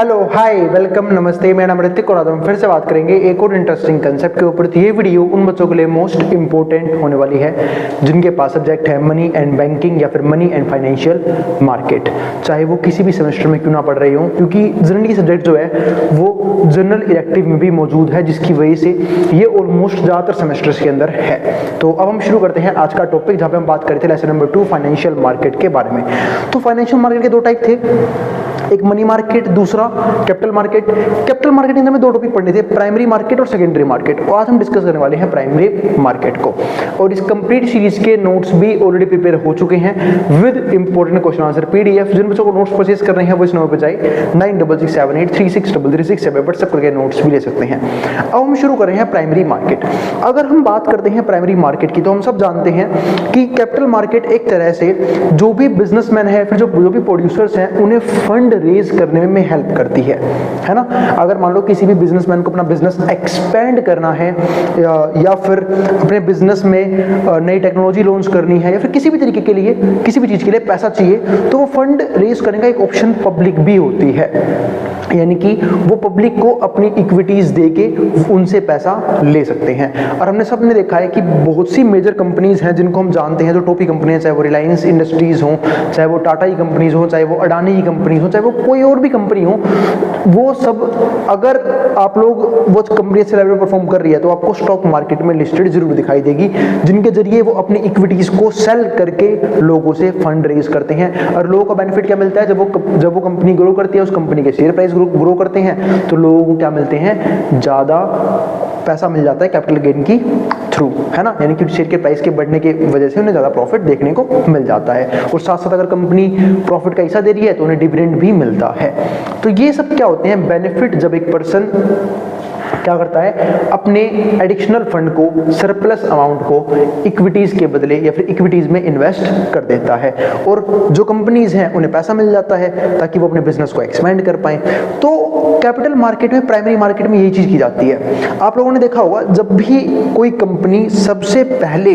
Hello hi welcome नमस्ते, मेरा नाम ऋतिक और आज हम फिर से बात करेंगे एक और इंटरेस्टिंग कंसेप्ट के ऊपर। तो ये वीडियो उन बच्चों के लिए मोस्ट इंपॉर्टेंट होने वाली है जिनके पास सब्जेक्ट है मनी एंड बैंकिंग या फिर मनी एंड फाइनेंशियल मार्केट, चाहे वो किसी भी सेमेस्टर में क्यों ना पढ़ रही हो, क्योंकि जनरली सब्जेक्ट जो है वो जनरल इलेक्टिव में भी मौजूद है, जिसकी वजह से ये ऑलमोस्ट ज़्यादातर सेमेस्टर्स के अंदर है। तो अब हम शुरू करते हैं आज का टॉपिक, जहाँ पे हम बात करते थे लेसन नंबर 2 फाइनेंशियल मार्केट के बारे में। तो फाइनेंशियल मार्केट के दो टाइप थे, एक मनी मार्केट, दूसरा कैपिटल मार्केट। कैपिटल मार्केट के अंदर में दो टॉपिक पढ़ने थे, प्राइमरी मार्केट और सेकेंडरी मार्केट। और आज हम डिस्कस करने वाले हैं प्राइमरी मार्केट को, और इस कंप्लीट सीरीज के नोट्स भी ऑलरेडी प्रिपेयर हो चुके हैं with important question answer PDF. जिन बच्चों को नोट्स परचेज कर रहे हैं वो इस नंबर पर जाए 9667836336 व्हाट्सएप करके नोट्स भी ले सकते हैं। अब हम शुरू कर रहे हैं प्राइमरी मार्केट। अगर हम बात करते हैं प्राइमरी मार्केट की, तो हम सब जानते हैं कि कैपिटल मार्केट एक तरह से जो भी बिजनेसमैन है, फिर जो भी प्रोड्यूसर्स हैं, उन्हें फंड रेज करने में हेल्प करती है ना। अगर मान लो किसी भी बिजनेसमैन को अपना बिजनेस एक्सपेंड करना है या फिर अपने बिजनेस में नई टेक्नोलॉजी लॉन्च करनी है या फिर किसी भी तरीके के लिए किसी भी चीज के लिए पैसा चाहिए, तो वो फंड रेज करने का एक ऑप्शन पब्लिक भी होती है, यानी कि वो पब्लिक को अपनी इक्विटीज देके उनसे पैसा ले सकते हैं। और हमने सबने देखा है कि बहुत सी मेजर कंपनीज हैं जिनको हम जानते हैं, जो टॉपी कंपनी है, चाहे वो रिलायंस इंडस्ट्रीज हो, चाहे वो टाटा की कंपनीज हो, चाहे वो अडानी की कंपनीज हो, चाहे वो कोई और भी कंपनी हो, वो सब अगर आप लोग वो कंपनी अच्छे लेवल पर परफॉर्म कर रही है तो आपको स्टॉक मार्केट में लिस्टेड जरूर दिखाई देगी, जिनके जरिए वो अपनी इक्विटीज को सेल करके लोगों से फंड रेज करते हैं। और लोगों का बेनिफिट क्या मिलता है, जब वो कंपनी ग्रो करती है, उस कंपनी के शेयर प्राइस ग्रो करते हैं, तो लोगों को क्या मिलते हैं, ज्यादा पैसा मिल जाता है कैपिटल गेन की थ्रू, है ना। यानी कि शेयर के प्राइस के बढ़ने की वजह से उन्हें ज्यादा प्रॉफिट देखने को मिल जाता है। और साथ साथ अगर कंपनी प्रॉफिट का हिस्सा दे रही है तो उन्हें डिविडेंड भी मिलता है। तो ये सब क्या होते हैं बेनिफिट, जब एक पर्सन क्या करता है, अपने एडिशनल फंड को, सरप्लस अमाउंट को इक्विटीज के बदले या फिर इक्विटीज में इन्वेस्ट कर देता है, और जो कंपनीज हैं उन्हें पैसा मिल जाता है ताकि वो अपने बिजनेस को एक्सपेंड कर पाए। तो कैपिटल मार्केट में, प्राइमरी मार्केट में यही चीज की जाती है। आप लोगों ने देखा होगा, जब भी कोई कंपनी सबसे पहले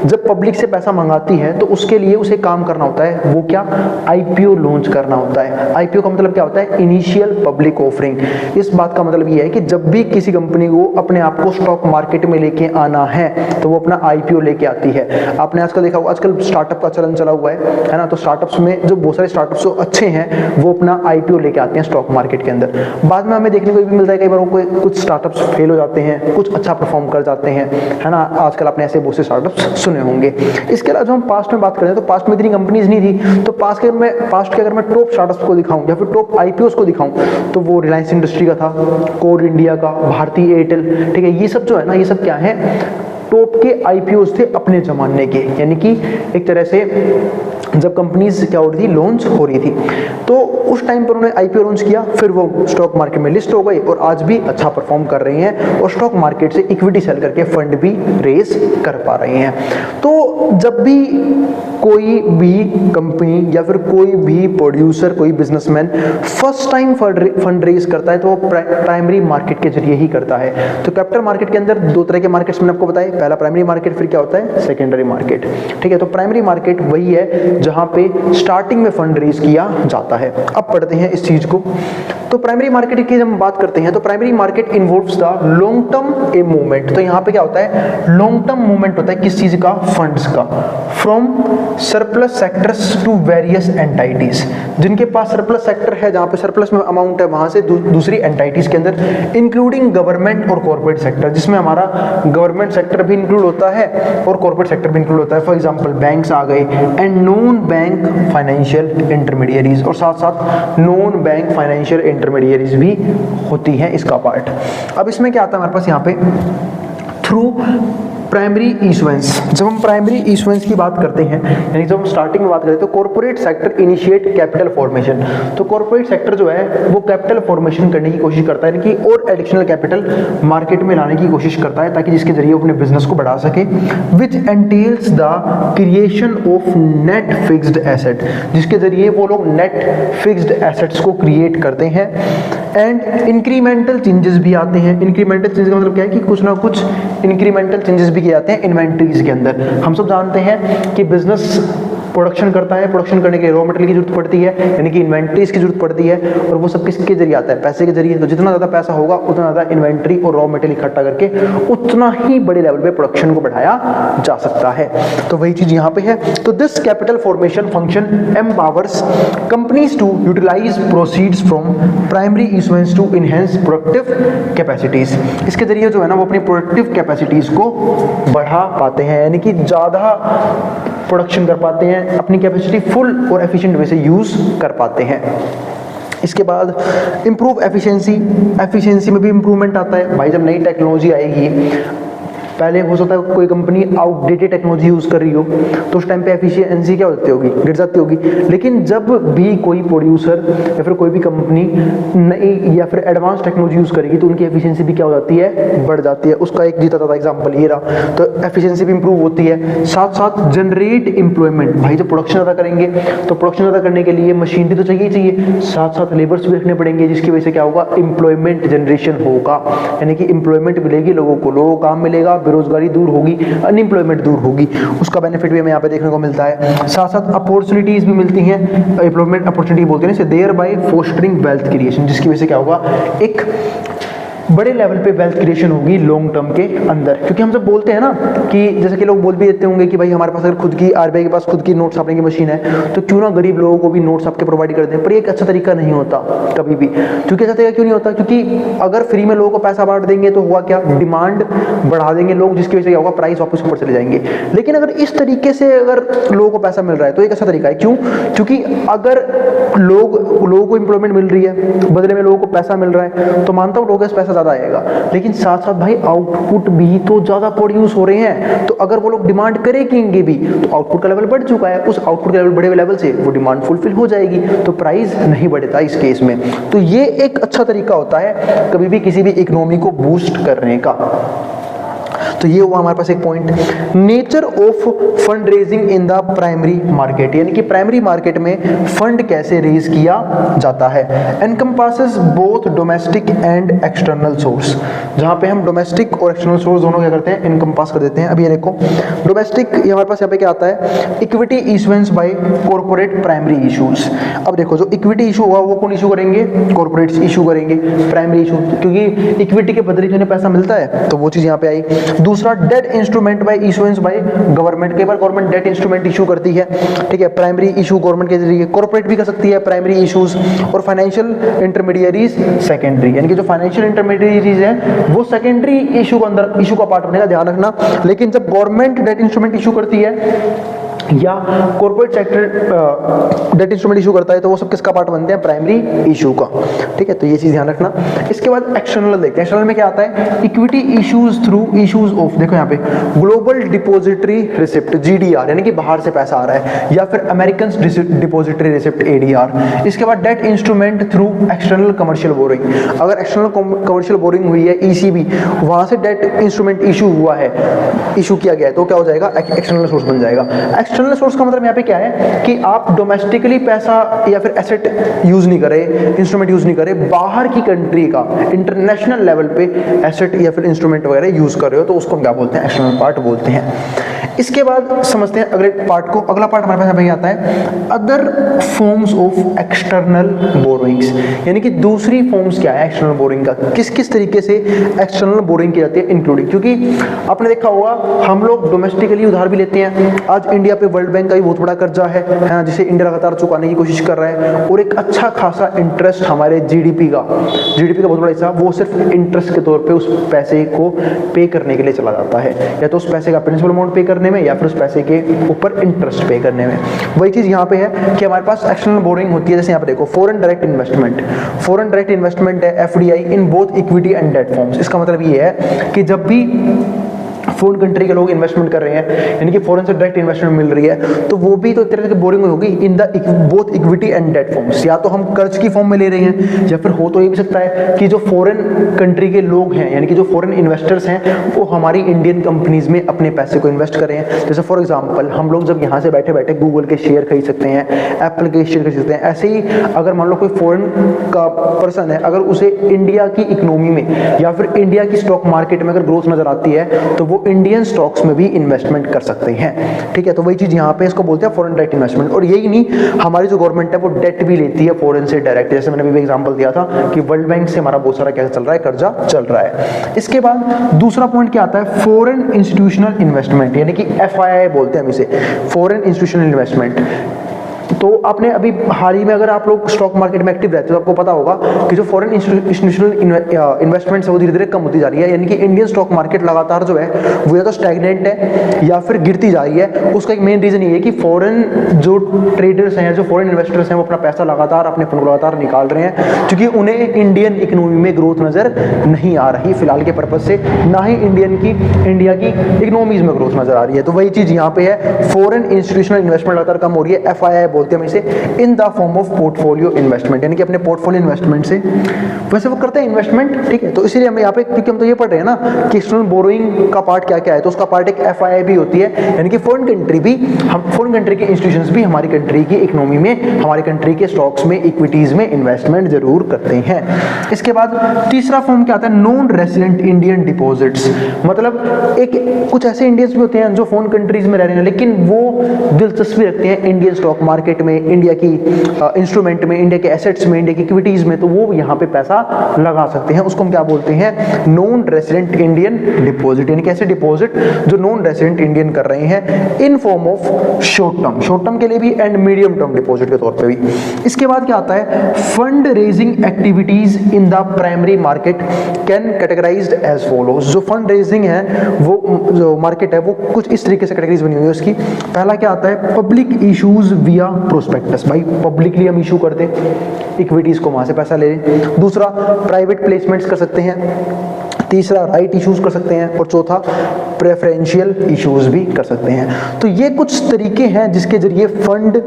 जब पब्लिक से पैसा मंगाती है तो उसके लिए उसे काम करना होता है, वो क्या, आईपीओ लॉन्च करना होता है। आईपीओ का मतलब क्या होता है, इनिशियल पब्लिक ऑफरिंग। इस बात का मतलब ये है कि जब भी किसी कंपनी को अपने आप को स्टॉक मार्केट में लेके आना है तो वो अपना आईपीओ लेके आती है। आपने आजकल देखा होगा, आजकल स्टार्टअप का चलन चला हुआ है ना। तो स्टार्टअप्स में जो बहुत सारे स्टार्टअप्स जो अच्छे हैं वो अपना आईपीओ लेके आते हैं स्टॉक मार्केट के अंदर। बाद में हमें देखने को भी मिलता है, कई बार कुछ स्टार्टअप्स फेल हो जाते हैं, कुछ अच्छा परफॉर्म कर जाते हैं, है ना। आजकल आपने ऐसे बहुत से स्टार्टअप्स सुने होंगे। इसके अलावा जो हम पास्ट में बात करें तो पास्ट में इतनी कंपनीज नहीं थी, तो पास्ट के अगर मैं टॉप स्टार्टअप्स को दिखाऊं या फिर टॉप आईपीओस को दिखाऊं तो वो रिलायंस इंडस्ट्री का था, कोर इंडिया का, भारतीय एयरटेल, ठीक है। ये सब जो है ना, ये सब क्या है, टॉप के आईपीओस थे अपने जमाने के, यानी कि एक तरह से जब कंपनीज क्या हो रही थी, लॉन्च हो रही थी, तो उस टाइम पर उन्होंने आईपीओ लॉन्च किया, फिर वो स्टॉक मार्केट में लिस्ट हो गई और आज भी अच्छा परफॉर्म कर रही हैं और स्टॉक मार्केट से इक्विटी सेल करके फंड भी रेज कर पा रही हैं। तो जब भी कोई भी कंपनी या फिर कोई भी प्रोड्यूसर, कोई businessman first time fund raise करता है तो वो प्राइमरी मार्केट के जरिए ही करता है। तो कैपिटल मार्केट के अंदर दो तरह के मार्केट्स मैंने आपको बताया, पहला प्राइमरी मार्केट, फिर क्या होता है, सेकेंडरी मार्केट, ठीक है। तो प्राइमरी मार्केट वही है जहां पे स्टार्टिंग में फंड रेज किया जाता है। अब पढ़ते हैं इस चीज को। तो प्राइमरी मार्केट की जब हम बात करते हैं तो primary market involves the long term a movement. तो यहाँ पे क्या होता है, लॉन्ग टर्म मूवमेंट होता है किस चीज का, फंड्स का, from surplus sectors to various entities. जिनके पास सरप्लस सेक्टर है, जहां पे सरप्लस में अमाउंट है, वहां से दूसरी एंटाइटीज के अंदर, इंक्लूडिंग गवर्नमेंट और कॉर्पोरेट सेक्टर, जिसमें हमारा गवर्नमेंट सेक्टर भी इंक्लूड होता है और कॉर्पोरेट सेक्टर भी इंक्लूड होता है। फॉर एग्जांपल बैंक्स आ गए and non bank financial intermediaries, और साथ साथ नॉन बैंक फाइनेंशियल इंटरमीडियरीज भी होती हैं इसका पार्ट। अब इसमें क्या आता है हमारे पास यहाँ पे, थ्रू प्राइमरी इशुएंस। जब हम प्राइमरी इशुएंस की बात करते हैं, यानी जब हम स्टार्टिंग में बात करते हैं, तो corporate sector initiate capital formation. तो कॉर्पोरेट सेक्टर जो है वो कैपिटल फॉर्मेशन करने की कोशिश करता है, यानी कि और एडिशनल कैपिटल मार्केट में लाने की कोशिश करता है ताकि जिसके जरिए वो अपने बिजनेस को बढ़ा सके। Which entails the creation of net fixed asset, जिसके जरिए वो लोग नेट फिक्स्ड एसेट्स को क्रिएट करते हैं। एंड इंक्रीमेंटल चेंजेस भी आते हैं। इंक्रीमेंटल चेंजेस का मतलब क्या है कि कुछ ना कुछ इंक्रीमेंटल चेंजेस भी किए जाते हैं इन्वेंट्रीज के अंदर। हम सब जानते हैं कि बिजनेस प्रोडक्शन करता है, प्रोडक्शन करने के लिए रॉ मटेरियल की जरूरत पड़ती है, यानी कि इन्वेंट्रीज की जरूरत पड़ती है, और वो सब किसके जरिए आता है, पैसे के जरिए। तो जितना ज़्यादा पैसा होगा उतना ज़्यादा इन्वेंट्री और रॉ मटेरियल इकट्ठा करके उतना ही बड़े लेवल पे प्रोडक्शन को बढ़ाया जा सकता है। तो वही चीज़ यहाँ पे है। तो this capital formation function empowers companies to utilise proceeds from primary issuance to enhance productive capacities. इसके जरिए जो है ना वो अपनी प्रोडक्टिव कैपेसिटीज को बढ़ा पाते हैं, यानी कि ज़्यादा प्रोडक्शन कर पाते हैं, अपनी कैपेसिटी फुल और एफिशिएंट वे से यूज़ कर पाते हैं। इसके बाद इम्प्रूव एफिशिएंसी, एफिशिएंसी में भी इम्प्रूवमेंट आता है भाई। जब नई टेक्नोलॉजी आएगी, पहले हो सकता है कोई कंपनी आउटडेटेड टेक्नोलॉजी यूज़ कर रही हो तो उस टाइम पे एफिशिएंसी क्या होती होगी, गिर जाती होगी। लेकिन जब भी कोई प्रोड्यूसर या फिर कोई भी कंपनी नई या फिर एडवांस टेक्नोलॉजी यूज़ करेगी तो उनकी एफिशिएंसी भी क्या हो जाती है, बढ़ जाती है। उसका एक जीता था एग्जाम्पल ये रहा। तो एफिशिएंसी भी इंप्रूव होती है। साथ साथ जनरेट एम्प्लॉयमेंट, भाई जब प्रोडक्शन ज़्यादा करेंगे तो प्रोडक्शन ज़्यादा करने के लिए मशीनरी तो चाहिए चाहिए, साथ साथ लेबर्स भी रखने पड़ेंगे, जिसकी वजह से क्या होगा, एम्प्लॉयमेंट जनरेशन होगा, यानी कि एम्प्लॉयमेंट मिलेगी लोगों को, लोगों को काम मिलेगा, बेरोजगारी दूर होगी, अनएम्प्लॉयमेंट दूर होगी। उसका बेनिफिट भी हमें यहाँ पे देखने को मिलता है। साथ साथ अपॉर्चुनिटीज भी मिलती हैं, एम्प्लॉयमेंट अपॉर्चुनिटी बोलते हैं इसे, thereby fostering wealth creation, जिसकी वजह से क्या होगा, एक बड़े लेवल पे वेल्थ क्रिएशन होगी लॉन्ग टर्म के अंदर। क्योंकि हम सब बोलते हैं ना कि जैसे कि लोग बोल भी देते होंगे कि भाई हमारे पास अगर खुद की आरबीआई के पास खुद की नोट छापने की मशीन है तो क्यों ना गरीब लोगों को भी नोट छाप के प्रोवाइड कर दें। पर ये एक अच्छा तरीका नहीं होता कभी भी। क्योंकि अच्छा तरीका क्यों नहीं होता, क्योंकि अगर फ्री में लोगों को पैसा बांट देंगे तो हुआ क्या, डिमांड बढ़ा देंगे लोग, जिसकी वजह से क्या होगा, प्राइस वापस ऊपर चले जाएंगे। लेकिन अगर इस तरीके से अगर लोगों को पैसा मिल रहा है तो एक अच्छा तरीका है। क्यों? क्योंकि अगर लोगों को एम्प्लॉयमेंट मिल रही है, बदले में लोगों को पैसा मिल रहा है, तो मानता हूँ लोगों के पैसा ज़्यादा आएगा। लेकिन साथ साथ भाई आउटपुट भी तो ज़्यादा प्रोड्यूस हो रहे हैं, तो अगर वो लोग डिमांड करेंगे भी तो आउटपुट का लेवल बढ़ चुका है, उस आउटपुट का लेवल बढ़े हुए लेवल से वो डिमांड फुलफिल हो जाएगी, तो प्राइस नहीं बढ़ता इस केस में। तो ये एक अच्छा तरीका होता है कभी भी किसी भी इकोनॉमी को बूस्ट करने का। तो ये हुआ हमारे पास एक point. Nature of fund raising in the primary market, यानी कि प्राइमरी मार्केट में फंड कैसे रेज किया जाता है। Encompasses both domestic and external source, जहां पे हम डोमेस्टिक और एक्सटर्नल सोर्स दोनों क्या करते हैं, इनकम्पास कर देते हैं। अभी ये देखो डोमेस्टिक, ये हमारे पास यहाँ पे क्या आता है, equity issuance by corporate primary issues. अब देखो जो इक्विटी इशू हुआ वो कौन इशू करेंगे, कॉर्पोरेट्स इशू करेंगे प्राइमरी इशू, क्योंकि इक्विटी के बदले जो पैसा मिलता है तो वो चीज यहाँ पे आई। दूसरा debt instrument by issuance by government, कई बार गवर्नमेंट डेट इंस्ट्रूमेंट इशू करती है, ठीक है, प्राइमरी इशू गवर्नमेंट के जरिए, कॉर्पोरेट भी कर सकती है प्राइमरी इशूज। और फाइनेंशियल इंटरमीडियरीज सेकेंडरी, यानी कि जो फाइनेंशियल इंटरमीडियरीज है वो सेकेंडरी इशू के अंदर इशू का पार्ट बनेगा, ध्यान रखना। लेकिन जब गवर्नमेंट डेट इंस्ट्रूमेंट इशू करती है या corporate sector date instrument issue करता है तो वो सब किसका पार्ट बनते हैं, प्राइमरी इशू का, ठीक है। तो ये चीज ध्यान रखना। इसके बाद एक्सटर्नल देखते हैं। एक्सटर्नल में क्या आता है, equity issues through issues of, देखो यहाँ पे ग्लोबल डिपॉजिटरी रिसिप्ट जीडीआर, यानी कि बाहर से पैसा आ रहा है, या फिर अमेरिकन डिपॉजिटरी रिसिप्ट एडीआर। इसके बाद debt instrument through external commercial boring, अगर एक्सटर्नल कमर्शियल बोरिंग हुई है ईसीबी, वहां से डेट इंस्ट्रूमेंट इशू हुआ है, इशू किया गया है, तो क्या हो जाएगा, एक्सटर्नल सोर्स बन जाएगा। एक्सटर्नल सोर्स का मतलब यहाँ पे क्या है कि आप डोमेस्टिकली पैसा या फिर एसेट यूज नहीं करें, इंस्ट्रूमेंट यूज नहीं करें, बाहर की कंट्री का इंटरनेशनल लेवल पे एसेट या फिर इंस्ट्रूमेंट वगैरह यूज कर रहे हो, तो उसको क्या बोलते हैं, एक्सटर्नल पार्ट बोलते हैं। इसके बाद समझते हैं अगले पार्ट को। अगला पार्ट हमारे पास आता है other forms of external borrowings, यानी कि दूसरी फॉर्म्स क्या है एक्सटर्नल बोरिंग का, किस किस तरीके से एक्सटर्नल बोरिंग की जाती है इंक्लूडिंग। क्योंकि आपने देखा होगा हम लोग डोमेस्टिकली उधार भी लेते हैं। आज इंडिया पे वर्ल्ड बैंक का भी बहुत बड़ा कर्जा है ना, जिसे इंडिया लगातार चुकाने की कोशिश कर रहा है, और एक अच्छा खासा इंटरेस्ट हमारे जीडीपी का बहुत बड़ा हिस्सा वो सिर्फ इंटरेस्ट के तौर पे उस पैसे को पे करने के लिए चला जाता है, या तो उस पैसे का प्रिंसिपल अमाउंट पे करने में या फिर उस पैसे के ऊपर इंटरेस्ट पे करने में। वही चीज यहाँ पे है कि हमारे पास एक्सटर्नल बोरिंग होती है। जैसे यहाँ पे देखो foreign direct investment, foreign direct investment है FDI in both equity and debt forms. इसका मतलब ये है कि जब भी फॉरेन कंट्री के लोग इन्वेस्टमेंट कर रहे हैं, यानी कि फॉरेन से डायरेक्ट इन्वेस्टमेंट मिल रही है, तो वो भी तो एक तरह की बोरिंग होगी in the both equity and debt forms. या तो हम कर्ज की फॉर्म में ले रहे हैं, या फिर हो तो ये भी सकता है कि जो फॉरेन कंट्री के लोग हैं, यानी कि जो फॉरेन इन्वेस्टर्स हैं, वो हमारी इंडियन कंपनीज में अपने पैसे को इन्वेस्ट कर रहे हैं। जैसे फॉर एग्जाम्पल हम लोग जब यहाँ से बैठे बैठे गूगल के शेयर खरीद सकते हैं, एप्पल के शेयर खरीद सकते हैं, ऐसे ही अगर मान लो कोई फॉरेन का पर्सन है, अगर उसे इंडिया की इकोनॉमी में या फिर इंडिया की स्टॉक मार्केट में अगर ग्रोथ नजर आती है, तो वो इंडियन स्टॉक्स में भी इन्वेस्टमेंट कर सकते हैं। ठीक है, तो वही चीज़ यहाँ पे इसको बोलते हैं फॉरेन डायरेक्ट इन्वेस्टमेंट। और यही नहीं, हमारी जो गवर्नमेंट है वो डेट भी लेती है फॉरेन से डायरेक्ट, जैसे मैंने अभी एग्जांपल दिया था कि वर्ल्ड बैंक से हमारा बहुत सारा क्या चल रहा है, कर्जा चल रहा है। इसके बाद दूसरा पॉइंट क्या आता है, फॉरेन इंस्टीट्यूशनल इन्वेस्टमेंट, यानी कि FII बोलते हैं हम इसे, फॉरेन इंस्टीट्यूशनल इन्वेस्टमेंट। तो आपने अभी हाल ही में, अगर आप लोग स्टॉक मार्केट में एक्टिव रहते हो तो आपको पता होगा कि जो फॉरेन इंस्टीट्यूशनल इन्वेस्टमेंट्स है वो धीरे धीरे कम होती जा रही है, यानी कि इंडियन स्टॉक मार्केट लगातार जो है वो या तो स्टैग्नेंट है या फिर गिरती जा रही है। उसका एक मेन रीजन ये है कि फॉरेन जो ट्रेडर्स हैं, जो फॉरेन इन्वेस्टर्स हैं, वो अपना पैसा लगातार अपने फंड लगातार निकाल रहे हैं, क्योंकि उन्हें इंडियन इकोनॉमी में ग्रोथ नजर नहीं आ रही फिलहाल के पर्पज से, ना ही इंडिया की इकोनॉमीज में ग्रोथ नजर आ रही है। तो वही चीज यहाँ पे है, फॉरेन इंस्टीट्यूशनल इन्वेस्टमेंट लगातार कम हो रही है, FII बोलते हैं इसे, in the form of portfolio investment, यानी कि अपने पोर्टफोलियो इन्वेस्टमेंट से वैसे वो करते हैं इन्वेस्टमेंट। ठीक है, तो इसीलिए हम यहाँ पे, क्योंकि हम तो ये पढ़ रहे हैं ना कि एक्सटर्नल बोरोइंग का पार्ट क्या क्या है, तो उसका पार्ट एक FII भी होती है, यानी कि फॉरेन कंट्री भी, हम फॉरेन कंट्री के इंस्टीट्यूशंस भी हमारी कंट्री की इकोनॉमी में, हमारी कंट्री के स्टॉक्स में, इक्विटीज में इन्वेस्टमेंट जरूर करते हैं। इसके बाद तीसरा फॉर्म क्या आता है, नॉन रेसिडेंट इंडियन डिपॉजिट्स, मतलब एक कुछ ऐसे इंडियंस भी होते हैं जो फॉरेन कंट्रीज में रह रहे हैं लेकिन वो दिलचस्पी रखते हैं इंडियन स्टॉक मार्केट में, इंडिया की इंस्ट्रूमेंट में, इंडिया के एसेट्स में, इंडिया की इक्विटीज में, तो वो यहाँ पे पैसा लगा सकते हैं। उसको हम क्या बोलते हैं, नॉन रेसिडेंट इंडियन डिपॉजिट, यानी कि ऐसे डिपॉजिट जो नॉन रेसिडेंट इंडियन कर रहे हैं in form of short term के लिए भी एंड मीडियम टर्म डिपॉजिट के तौर पे भी। इसके बाद क्या आता है, fund raising activities in the primary market can categorized as follows. जो फंड रेजिंग है वो जो मार्केट है वो कुछ इस तरीके से कैटेगरीज बनी हुई है उसकी। पहला क्या आता है, पब्लिक इश्यूज विया प्रोस्पेक्टस, भाई पब्लिकली हम इशू करते हैं इक्विटीज को, वहां से पैसा ले लें। दूसरा, प्राइवेट प्लेसमेंट्स कर सकते हैं। तीसरा, राइट इश्यूज कर सकते हैं। और चौथा, प्रेफरेंशियल इश्यूज भी कर सकते हैं। तो ये कुछ तरीके हैं जिसके जरिए फंड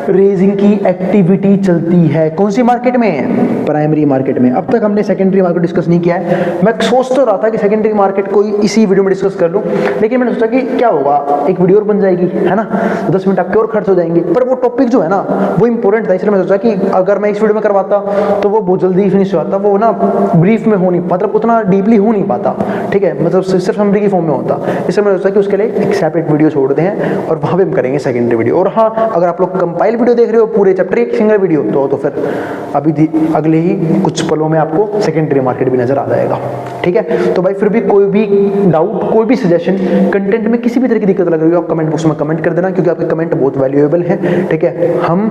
रेजिंग की एक्टिविटी चलती है। कौन सी मार्केट में, प्राइमरी मार्केट में। अब तक हमने सेकेंडरी मार्केट डिस्कस नहीं किया है। मैं सोच तो रहा था कि सेकेंडरी मार्केट को इसी वीडियो में डिस्कस कर लूं, लेकिन मैंने सोचा कि क्या होगा, एक वीडियो और बन जाएगी, है ना, तो 10 मिनट आपके और खर्च हो जाएंगे। पर वो टॉपिक जो है ना वो इंपॉर्टेंट था, इसलिए मैं सोचा कि अगर मैं इस वीडियो में करवाता तो वो बहुत जल्दी फिनिश हो जाता, वो ना ब्रीफ में हो नहीं, मतलब उतना डीपली हो नहीं पाता। ठीक है, मतलब सिर्फ समरी की फॉर्म में होता। इसलिए मैंने सोचा कि उसके लिए एक सेपरेट वीडियो छोड़ दें और वहाँ पे हम करेंगे सेकेंडरी वीडियो। और हाँ, अगर आप लोग कंपाइल वीडियो देख रहे हो पूरे चैप्टर एक सिंगल वीडियो, तो फिर अभी अगले ही कुछ पलों में आपको सेकेंडरी मार्केट भी नजर आ जाएगा। ठीक है, तो भाई फिर भी कोई भी डाउट, कोई भी सजेशन, कंटेंट में किसी भी तरह की दिक्कत लग रही हो, आप कमेंट बॉक्स में कमेंट कर देना, क्योंकि आपके कमेंट बहुत वैल्यूएबल है। ठीक है, हम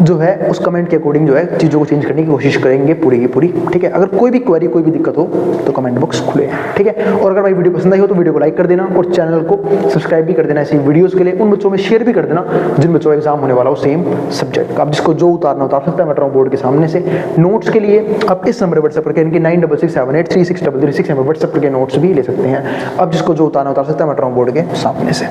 जो है उस कमेंट के अकॉर्डिंग जो है चीज़ों को चेंज करने की कोशिश करेंगे पूरी की पूरी। ठीक है, अगर कोई भी क्वेरी, कोई भी दिक्कत हो तो कमेंट बॉक्स खुले। ठीक है, और अगर भाई वीडियो पसंद आई हो तो वीडियो को लाइक कर देना और चैनल को सब्सक्राइब भी कर देना ऐसी वीडियोस के लिए। उन बच्चों में शेयर भी कर देना जिन बच्चों का एग्जाम होने वाला हो सेम सब्जेक्ट का। आप जिसको जो उतारना उतार सकता है मेट्रो बोर्ड के सामने से। नोट्स के लिए आप इस नंबर व्हाट्सएप करके, इनकी 9667836336 व्हाट्सएप करके नोट्स भी ले सकते हैं। अब जिसको जो उतारना उतार सकता है मेट्रो बोर्ड के सामने से।